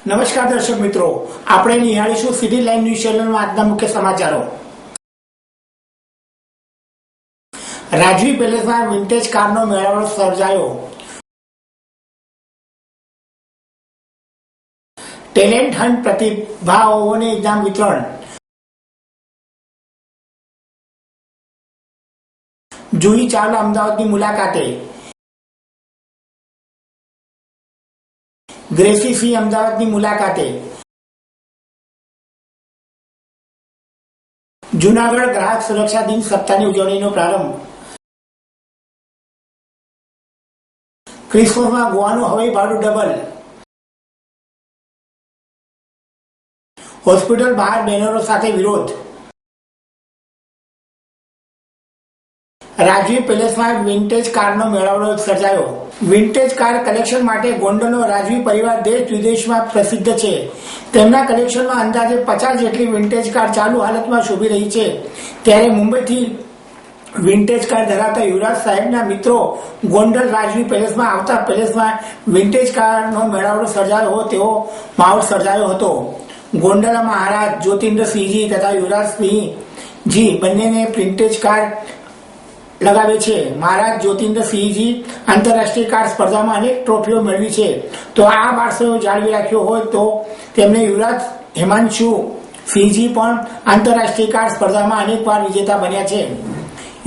નમસ્કાર દર્શક મિત્રો, આપણે નિહાળીશું સિટી લાઈવ ન્યૂઝ ચેનલમાં આજના મુખ્ય સમાચારો। રાજવી પેલેસમાં વિન્ટેજ કારનો મેળાવડો સર્જાયો। ટેલેન્ટ હન્ટ પ્રતિભાઓને ઇનામ વિતરણ। જુહી ચાવલા અમદાવાદની મુલાકાતે। ગ્રેસી સિંહ અમદાવાદની મુલાકાતે। જૂનાગઢ ગ્રાહક સુરક્ષા દિન સપ્તાહની ઉજવણીનો પ્રારંભ। ક્રિસમસમાં ગોવાનું હવાઈ ભાડું ડબલ। હોસ્પિટલ બહાર બેનરો સાથે વિરોધ। રાજવી પેલેસમાં વિન્ટેજ કારનો મેળાવડો સર્જાયો। વિન્ટેજ કાર કલેક્શન માટે ગોંડલનો રાજવી પરિવાર દેશ વિદેશમાં પ્રસિદ્ધ છે। તેમના કલેક્શનમાં અંદાજે 50 જેટલી વિન્ટેજ કાર ચાલુ હાલતમાં શોભી રહી છે। ત્યારે મુંબઈથી વિન્ટેજ કાર ધરાવતા યુવરાજ સાહેબના મિત્રો ગોંડલ રાજવી પેલેસમાં આવતા પેલેસમાં વિન્ટેજ કારનો મેળાવડો સર્જાયો હોય તેવો માહોલ સર્જાયો હતો। ગોંડલના મહારાજ જ્યોતિન્દ્રસિંહજી તથા યુવરાજ સિંહજી બંનેને વિન્ટેજ કાર લગાવે છે। મહારાજ જ્યોતિન્દ્રસિંહજી આંતરરાષ્ટ્રીય કાર સ્પર્ધામાં અનેક ટ્રોફીઓ મેળવી છે, તો આ વારસો જાળવી રાખ્યો હોય તો તેમને યુવરાજ હિમાંશુ સિંહજી પણ આંતરરાષ્ટ્રીય કાર સ્પર્ધામાં અનેક વાર વિજેતા બન્યા છે।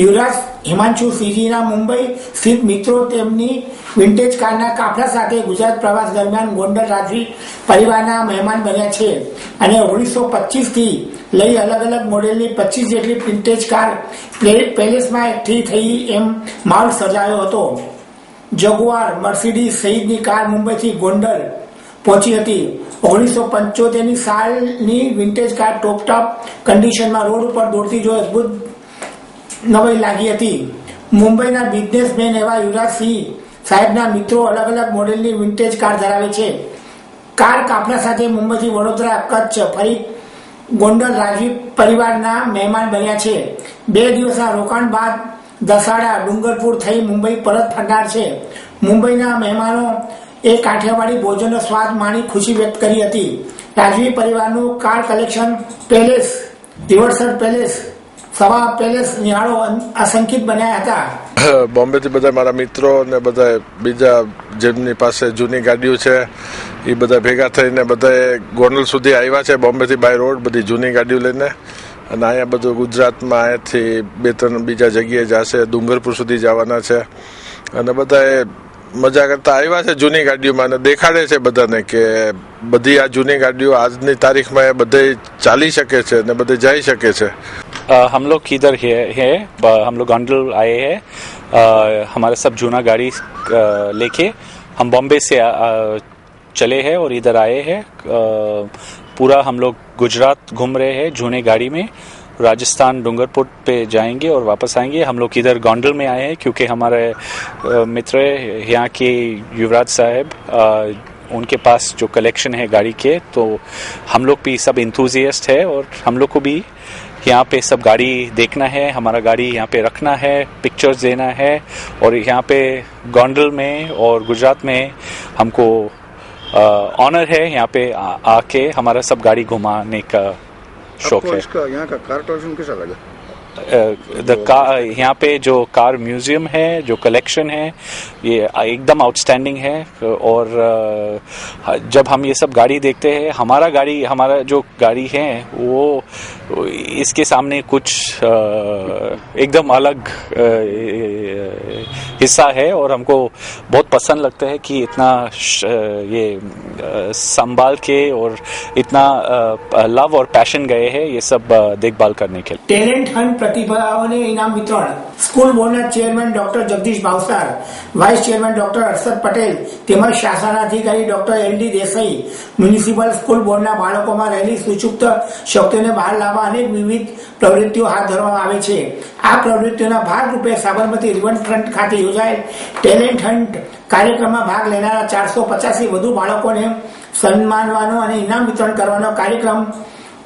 યુવરાજ હિમાંશુ સિંહજીના મુંબઈ સ્થિત મિત્રો તેમની વિન્ટેજ કારના કાફલા સાથે ગુજરાત પ્રવાસ દરમિયાન ગોંડલ રાજવી પરિવારના મહેમાન બન્યા છે અને 1925 થી લઈ અલગ અલગ મોડેલની 25 જેટલી વિન્ટેજ કાર પેલેસમાં એકઠી થઈ એમ માહોલ સર્જાયો હતો। જગુઆર, મર્સિડીઝ સહિતની કાર મુંબઈથી ગોંડલ પહોંચી હતી। 1975ની સાલની વિન્ટેજ કાર ટોપ કન્ડિશનમાં રોડ ઉપર દોડતી જોઈ અદભુત નવાઈ લાગી હતી। મુંબઈના બિઝનેસમેન એવા યુવરાજ સિંહ સાહેબના મિત્રો અલગ અલગ મોડેલની વિન્ટેજ કાર ધરાવે છે। કાર કાફલા સાથે મુંબઈથી વડોદરા, કચ્છ ફરી ગોંડલ રાજવી પરિવારના મહેમાન બન્યા છે। 2 દિવસના રોકાણ બાદ દસાડા, ડુંગરપુર થઈ મુંબઈ પરત ફરનાર છે। મુંબઈના મહેમાનો એ કાઠિયાવાડી ભોજનનો સ્વાદ માણી ખુશી વ્યક્ત કરી હતી। રાજવી પરિવારનું કાર કલેક્શન પેલેસ, રિવરસર પેલેસ, સવા પેલેસ નિહાળો અસંખ્યિત બન્યા હતા। બોમ્બે થી બધા મારા મિત્રો ને બધા બીજા જેમની પાસે જૂની ગાડીઓ છે એ બધા ભેગા થઈને બધા ગોંડલ સુધી આવ્યા છે। બોમ્બે થી બાય રોડ બધી જૂની ગાડીઓ લઈને, અને અહીંયા બધું ગુજરાતમાં અહીંયાથી 2-3 બીજા જગ્યાએ જશે, ડુંગરપુર સુધી જવાના છે અને બધા મજા કરતા આવ્યા છે જૂની ગાડીઓમાં અને દેખાડે છે બધાને કે બધી આ જૂની ગાડીઓ આજની તારીખમાં બધે ચાલી શકે છે અને બધે જઈ શકે છે। हम लोग किधर है हम लोग गोंडल आए हैं। हमारा सब जूना गाड़ी लेके हम बॉम्बे से चले हैं और इधर आए हैं। पूरा हम लोग गुजरात घूम रहे हैं जूने गाड़ी में। राजस्थान डूंगरपुर पे जाएंगे और वापस आएंगे। हम लोग इधर गोंडल में आए हैं क्योंकि हमारे मित्र यहाँ के युवराज साहब उनके पास जो कलेक्शन है गाड़ी के, तो हम लोग भी सब इंथुजियास्ट है और हम लोग को भी यहाँ पे सब गाड़ी देखना है, हमारा गाड़ी यहाँ पे रखना है, पिक्चर्स देना है और यहाँ पे गोंडल में और गुजरात में हमको ऑनर है यहाँ पे आके हमारा सब गाड़ी घुमाने का शौक है। इसका यहाँ का कार कलेक्शन कैसा लगा? यहाँ पे जो कार म्यूजियम है, जो कलेक्शन है, ये एकदम आउटस्टैंडिंग है। और जब हम ये सब गाड़ी देखते हैं, हमारा जो गाड़ी है वो इसके सामने कुछ एकदम अलग हिस्सा है और हमको बहुत पसंद लगता है कि इतना ये संभाल के और इतना लव और पैशन गए हैं ये सब देखभाल करने के लिए। ટેલેન્ટ હન્ટ પ્રતિભાઓને ઇનામ વિતરણ। સ્કૂલ બોર્ડના chairman doctor Jagdish Bhavsar, vice chairman doctor Harshad Patel તેમજ શાસનાધિકારી doctor LD Desai municipal school બોર્ડના બાળકોમાં રહેલી સુચુપ્ત શક્તિઓને બહાર લાવવા અનેક વિવિધ પ્રવૃત્તિઓ હાથ ધરવામાં આવે છે। આ પ્રવૃત્તિઓના ભાગરૂપે સાબરમતી રિવરફ્રન્ટ ખાતે યોજાયેલ ટેલેન્ટ હન્ટ કાર્યક્રમમાં ભાગ લેનારા 450થી વધુ બાળકોને સન્માનવાનો અને ઇનામ વિતરણ કરવાનો કાર્યક્રમ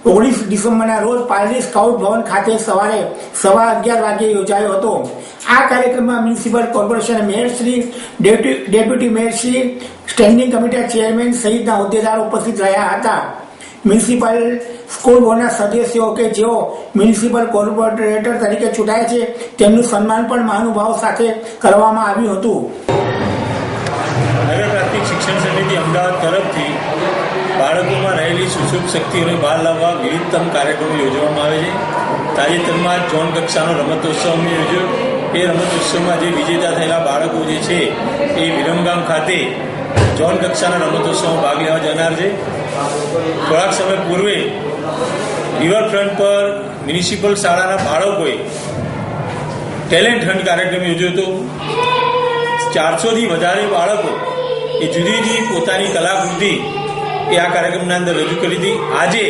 19 ડિસેમ્બરના રોજ પાલડી સ્કાઉટ ભવન ખાતે સવારે 11:15 વાગે યોજાયો હતો. આ કાર્યક્રમમાં municipal corporation mayor Shri, deputy mayor Shri, standing committee chairman સહિતના હોદ્દેદારો ઉપસ્થિત રહ્યા હતા. મ્યુનિસિપલ સ્કૂલ બોર્ડના સદસ્યો કે જેઓ મ્યુનિસિપલ કોર્પોરેટર તરીકે ચૂંટાયા છે તેમનું સન્માન પણ મહાનુભાવો સાથે કરવામાં આવ્યું હતું. નગર પ્રાથમિક શિક્ષણ સમિતિ અમદાવાદ તરફથી બાળકોમાં રહેલી સુષુપ્ત શક્તિઓને બહાર લાવવા વિવિધતમ કાર્યક્રમો યોજવામાં આવે છે. તાજેતરમાં ઝોન કક્ષાનો રમતોત્સવ અમે યોજ્યો. એ રમતોત્સવમાં જે વિજેતા થયેલા બાળકો જે છે એ વિરમગામ ખાતે ઝોન કક્ષાના રમતોત્સવમાં ભાગ લેવા જનાર છે. થોડાક સમય પૂર્વે રિવરફ્રન્ટ પર મ્યુનિસિપલ શાળાના બાળકોએ ટેલેન્ટ હન્ટ કાર્યક્રમ યોજ્યો હતો. 400થી વધારે બાળકો એ જુદી જુદી પોતાની કલાકૃતિ એ આ કાર્યક્રમના અંદર રજૂ કરી હતી. આજે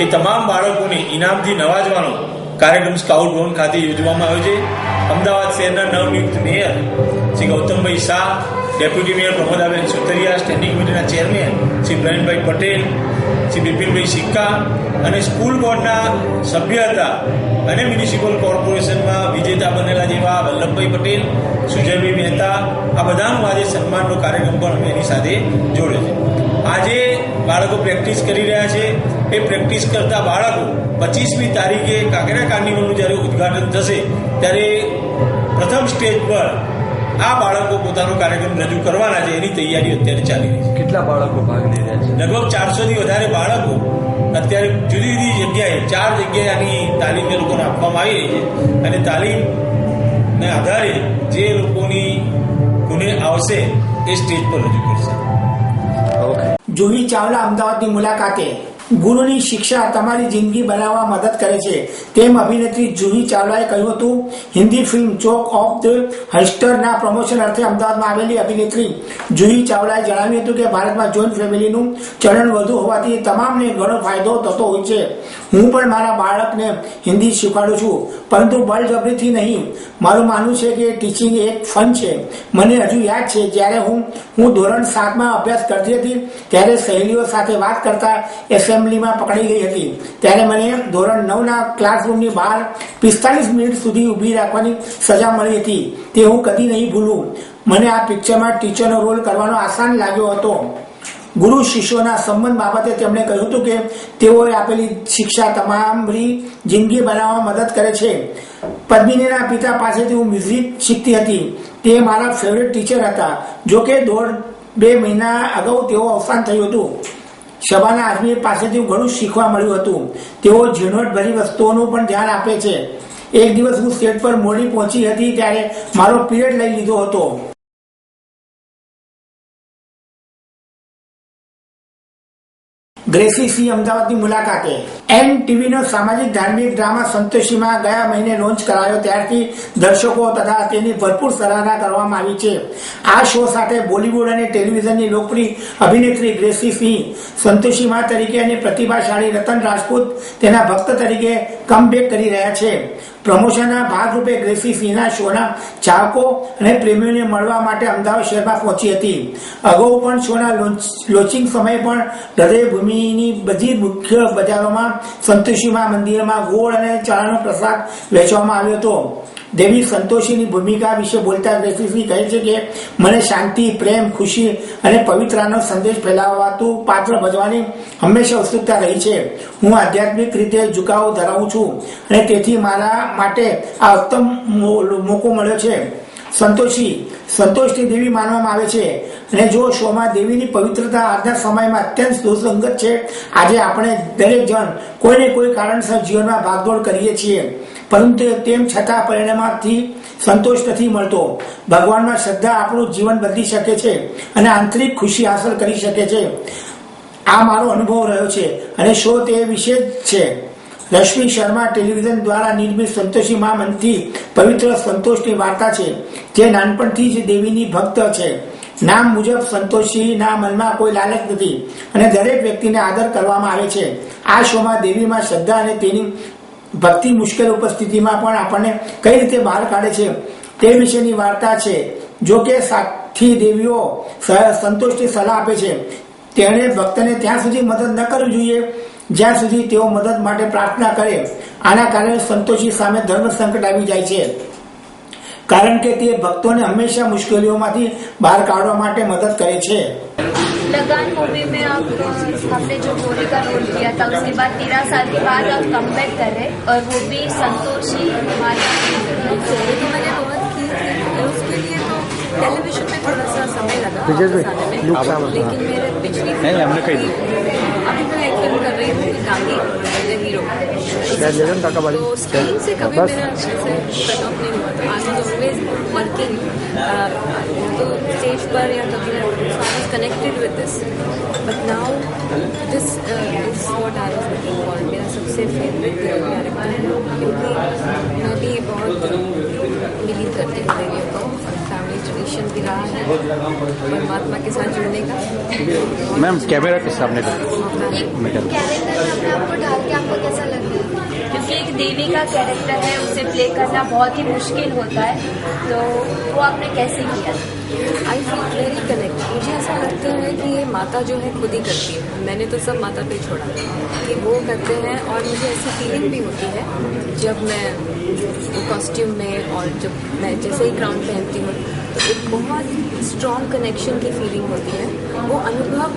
એ તમામ બાળકોને ઇનામથી નવાજવાનો કાર્યક્રમ સ્કાઉટ ભવન ખાતે યોજવામાં આવ્યો છે. અમદાવાદ શહેરના નવનિયુક્ત mayor Shri Gautambhai Shah, deputy mayor Pramodaben Sutariya, standing કમિટીના ચેરમેન શ્રી પ્રવીણભાઈ પટેલ, શ્રી બિપિનભાઈ સિક્કા અને સ્કૂલ બોર્ડના સભ્ય હતા અને મ્યુનિસિપલ કોર્પોરેશનમાં વિજેતા બનેલા જેવા વલ્લભભાઈ પટેલ, સુજયભાઈ મહેતા, આ બધાનું આજે સન્માનનો કાર્યક્રમ પણ અમે એની સાથે જોડ્યો છે. આજે બાળકો પ્રેક્ટિસ કરી રહ્યા છે. એ પ્રેક્ટિસ કરતા બાળકો 25મી તારીખે કાંકરિયા કાર્નિવલનું જ્યારે ઉદ્ઘાટન થશે ત્યારે પ્રથમ સ્ટેજ પર આ બાળકો પોતાનો કાર્યક્રમ રજૂ કરવાના છે. એની તૈયારી અત્યારે ચાલી રહી છે. કેટલા બાળકો ભાગ લઈ રહ્યા છે? લગભગ 400થી વધારે બાળકો અત્યારે જુદી જુદી જગ્યાએ 4 જગ્યાએ આની તાલીમ એ લોકોને આપવામાં આવી રહી છે અને તાલીમને આધારે જે લોકોની ગુણે આવશે એ સ્ટેજ પર રજૂ કરશે. જુહી ચાવલા અમદાવાદની મુલાકાતે. ગુરુની શિક્ષા તમારી જિંદગી બનાવવા મદદ કરે છે તેમ અભિનેત્રી જુહી ચાવલાએ કહ્યું હતું. Hindi film chalk of the હસ્ટરના પ્રમોશન અર્થે અમદાવાદમાં આવેલી અભિનેત્રી જુહી ચાવલાએ જણાવ્યું હતું કે ભારતમાં જોઈન્ટ ફેમિલીનું ચલણ વધુ હોવાથી તમામને ઘણો ફાયદો થતો હોય છે. હું પણ મારા બાળકને હિન્દી શીખવાડું છું, પરંતુ બળજબરીથી નહીં. મારું માનવું છે કે ટીચિંગ એક ફન છે. મને હજુ યાદ છે જ્યારે હું ધોરણ 7માં અભ્યાસ કરતી હતી ત્યારે સહેલીઓ સાથે વાત કરતા એસેમ્બલીમાં પકડાઈ ગઈ હતી. ત્યારે મને ધોરણ 9ના ક્લાસરૂમની બહાર 45 મિનિટ સુધી ઊભી રાખવાની સજા મળી હતી. તે હું કદી નહીં ભૂલું. મને આ પિક્ચરમાં ટીચરનો રોલ કરવાનો આસાન લાગ્યો હતો. ગુરુ શિષ્યોના સંબંધ બાબતે તેમણે કહ્યું હતું કે તેઓએ આપેલી શિક્ષા તમારી જિંદગી બનાવવામાં મદદ કરે છે. પદ્મિનીના પિતા પાસેથી હું મ્યુઝિક શીખતી હતી. તે મારા ફેવરેટ ટીચર હતા. જોકે 2 મહિના અગાઉ તેઓ અવસાન થયું હતું. શબાના આઝમી પાસેથી ઘણું શીખવા મળ્યું હતું. તેઓ ઝીણવટભરી વસ્તુઓનું પણ ધ્યાન આપે છે. એક દિવસ હું સેટ પર મોડી પહોંચી હતી ત્યારે મારો પીરિયડ લઈ લીધો હતો. ગ્રેસી સિંહ અમદાવાદની મુલાકાતે. NTVનો સામાજિક ધાર્મિક ડ્રામા સંતોષીમાં ગયા મહિને લોન્ચ કરાયો ત્યારથી દર્શકો તથા તેની ભરપૂર સરાહના કરવામાં આવી છે. આ શો સાથે બોલિવૂડ અને ટેલિવિઝનની લોકપ્રિય અભિનેત્રી ગ્રેસી સિંહ સંતોષીમાં તરીકે અને પ્રતિભાશાળી રતન રાજપૂત તેના ભક્ત તરીકે કમબેક કરી રહ્યા છે. પ્રમોશનના ભાગરૂપે ગ્રેસી સિંહના શોના ચાહકો અને પ્રેમીઓને મળવા માટે અમદાવાદ શહેરમાં પહોંચી હતી. અગાઉ પણ શોના લોન્ચિંગ સમયે પણ હૃદયભૂમિની બધી મુખ્ય બજારોમાં સંતોષીમાં મંદિરમાં ગોળ અને ચણાનો પ્રસાદ વેચવામાં આવ્યો હતો. દેવી સંતોષીની ભૂમિકા વિશે બોલતા ગ્રેસી સિંહ કહે છે કે મને શાંતિ, પ્રેમ, ખુશી અને પવિત્રતાનો સંદેશ ફેલાવતું પાત્ર ભજવાની હંમેશા ઉત્સુકતા રહી છે. હું આધ્યાત્મિક રીતે ઝુકાવ ધરાવું છું અને તેથી મારા માટે આ ઉત્તમ મોકો મળ્યો છે. સંતોષની દેવી માનવામાં આવે છે અને જો શોમાં દેવીની પવિત્રતા આજના સમયમાં અત્યંત સુસંગત છે. આજે આપણે દરેક જણ કોઈને કોઈ કારણસર જીવનમાં ભાગદોડ કરીએ છીએ, પરંતુ તેમ છતાં પરિણામથી સંતોષ નથી મળતો. ભગવાનમાં શ્રદ્ધા આપણું જીવન બદલી શકે છે અને આંતરિક ખુશી હાંસલ કરી શકે છે. આ મારો અનુભવ રહ્યો છે અને શો તે વિશે જ છે. રશ્મિ શર્મા ટેલિવિઝન દ્વારા નિર્મિત સંતોષી મા મનથી પવિત્ર સંતોષની વાર્તા છે, જે નાનપણથી જ દેવીની ભક્ત છે. નામ મુજબ સંતોષીના મનમાં કોઈ લાલચ નથી અને દરેક વ્યક્તિને આદર કરવામાં આવે છે. આ શોમાં દેવીમાં શ્રદ્ધા અને તેની ભક્તિ મુશ્કેલ ઉપસ્થિતિમાં પણ આપણને કઈ રીતે બહાર કાઢે છે તે વિશેની વાર્તા છે. જો કે સાથી દેવીઓ સંતોષની સલાહ આપે છે તેણે ભક્તને ત્યાં સુધી મદદ ન કરવી જોઈએ જ્યાં સુધી તેઓ મદદ માટે પ્રાર્થના કરે આના કારણે સંતોષી સામે ધર્મ સંકટ આવી જાય છે, કારણ કે તે ભક્તોને હંમેશા મુશ્કેલીઓમાંથી બહાર કાઢવા માટે મદદ કરે છે. लगान मूवी में आपने जो गोरी का रोल किया था, उसके बाद 13 साल के बाद आप कमबैक कर रहे और वो भी संतोषी हमारे तो मैंने बहुत की थी उसके लिए, तो टेलीविजन में थोड़ा सा समय लगा वापस आने में, लेकिन मेरे पिछली अभी मैं एक फिल्म कर रही हूँ गांधी हीरो, तो स्क्रीन से कभी मेरा अच्छे से कट ऑफ नहीं हुआ था. आई वाज ऑलवेज वर्किंग तो स्टेज पर या कभी connected with this, but now this is what I was looking for. मेरा सबसे फेवरेट कैरेक्टर है, क्योंकि मैं भी बहुत बिलीव करती हूँ देवियों को, फैमिली ट्रेडिशन भी रहा है परमात्मा के साथ जुड़ने का. मैम कैमरा के सामने कैरेक्टर अपने आपको डाल के आपको कैसा लग रहा है? क्योंकि एक देवी का कैरेक्टर है, उसे प्ले करना बहुत ही मुश्किल होता है, तो वो आपने कैसे किया? I feel very connect. मुझे ऐसा लगता है कि ये माता जो है खुद ही करती है. मैंने तो सब माता पे छोड़ा कि वो करते हैं, और मुझे ऐसी फीलिंग भी होती है जब मैं कॉस्ट्यूम में और जब मैं जैसे ही क्राउन पहनती हूँ, तो एक बहुत स्ट्रॉन्ग कनेक्शन की फीलिंग होती है. वो अनुभव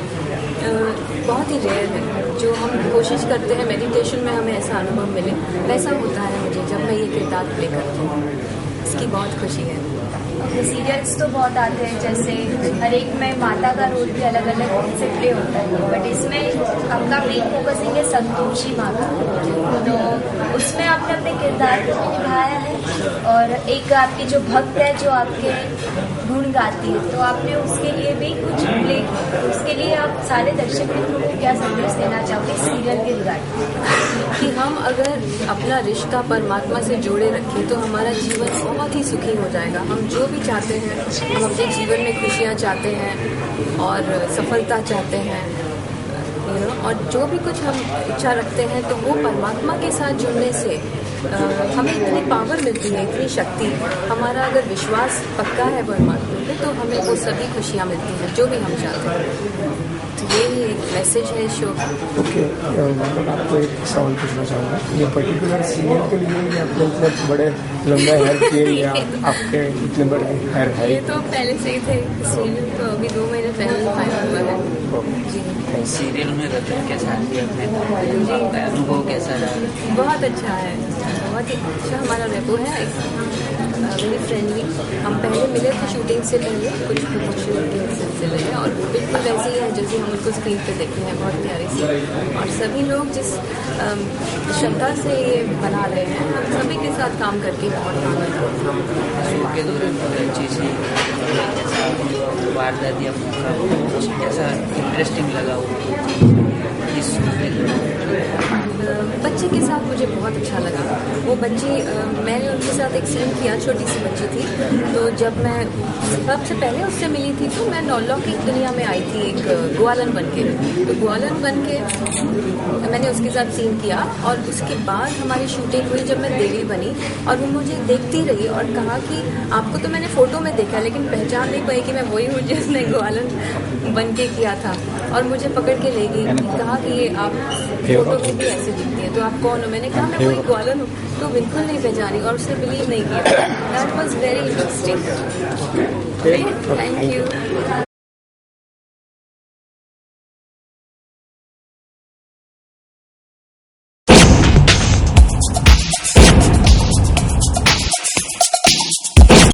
बहुत ही रेयर है. जो हम कोशिश करते हैं मेडिटेशन में हमें ऐसा अनुभव मिले, वैसा होता है मुझे जब मैं ये किरदार प्ले करती हूँ. इसकी बहुत खुशी है. सीरियल्स तो बहुत आते हैं, जैसे हर एक में माता का रोल भी अलग अलग से प्ले होता है, बट इसमें आपका मेन फोकसिंग है संतोषी माँ का, तो उसमें आपने अपने किरदार को भी निभाया है, और एक आपकी जो भक्त है जो आपके गुण गाती है, तो आपने उसके लिए भी कुछ प्ले किया. उसके लिए आप सारे दर्शक मित्रों को क्या संदेश देना चाहोगे सीरियल के रिगार्डिंग? कि हम अगर अपना रिश्ता परमात्मा से जोड़े रखें तो हमारा जीवन बहुत ही सुखी हो जाएगा. हम जो भी चाहते हैं, हम अपने जीवन में खुशियाँ चाहते हैं और सफलता चाहते हैं, और जो भी कुछ हम इच्छा रखते हैं, तो वो परमात्मा के साथ जुड़ने से हमें इतनी पावर मिलती है, इतनी शक्ति. हमारा अगर विश्वास पक्का है परमात्मा पे, तो हमें वो सभी खुशियाँ मिलती हैं जो भी हम चाहते हैं. तो यही एक मैसेज है शो का. ओके, मतलब आपको एक सवाल पूछना चाहूँगा. ये पर्टिकुलर सीरियल के लिए ये आपने मतलब बड़े लंबे हेयर किए या आपके इतने बड़े हेयर है? ये तो पहले से ही थे. सीरियल तो अभी 2 महीने पहले फाइनल हुआ है. जी. सीरियल में रतन के साथ भी अपने अनुभव कैसा रहा? बहुत अच्छा है, बहुत ही अच्छा हमारा रेपो है. Very friendly. हम पहले मिले थे शूटिंग से पहले कुछ प्रमोशन के सिलसिले में, और बिल्कुल वैसे ही है जैसे हम उनको स्क्रीन पे देखे हैं, बहुत प्यारी सी. और सभी लोग जिस श्रद्धा से ये बना रहे हैं, हम सभी के साथ काम करके बहुत आनंद होता है. शो के दौरान कोई अच्छी सी वारदात या मौका कैसा इंटरेस्टिंग लगा हो इस शो में? बच्चे के साथ मुझे बहुत अच्छा लगा. वो बच्ची, मैंने उनके साथ एक सीन किया, छोटी सी बच्ची थी, तो जब मैं सबसे पहले उससे मिली थी तो मैं नौलौकिक दुनिया में आई थी एक ग्वालन बन के. तो ग्वालन बन के मैंने उसके साथ सीन किया, और उसके बाद हमारी शूटिंग हुई जब मैं देवी बनी, और वो मुझे देखती रही और कहा कि आपको तो मैंने फ़ोटो में देखा, लेकिन पहचान नहीं पाई कि मैं वही हूँ जिसने ग्वालन बन के किया था. और मुझे पकड़ के ले गई, कहा कि ये आप फोटो में भी ऐसे दिखती है, तो आप कौन हो? मैंने कहा मैं वही ग्वालन हूँ. तो बिल्कुल नहीं पहचानी और उसने बिलीव नहीं किया. That was very interesting. Thank you.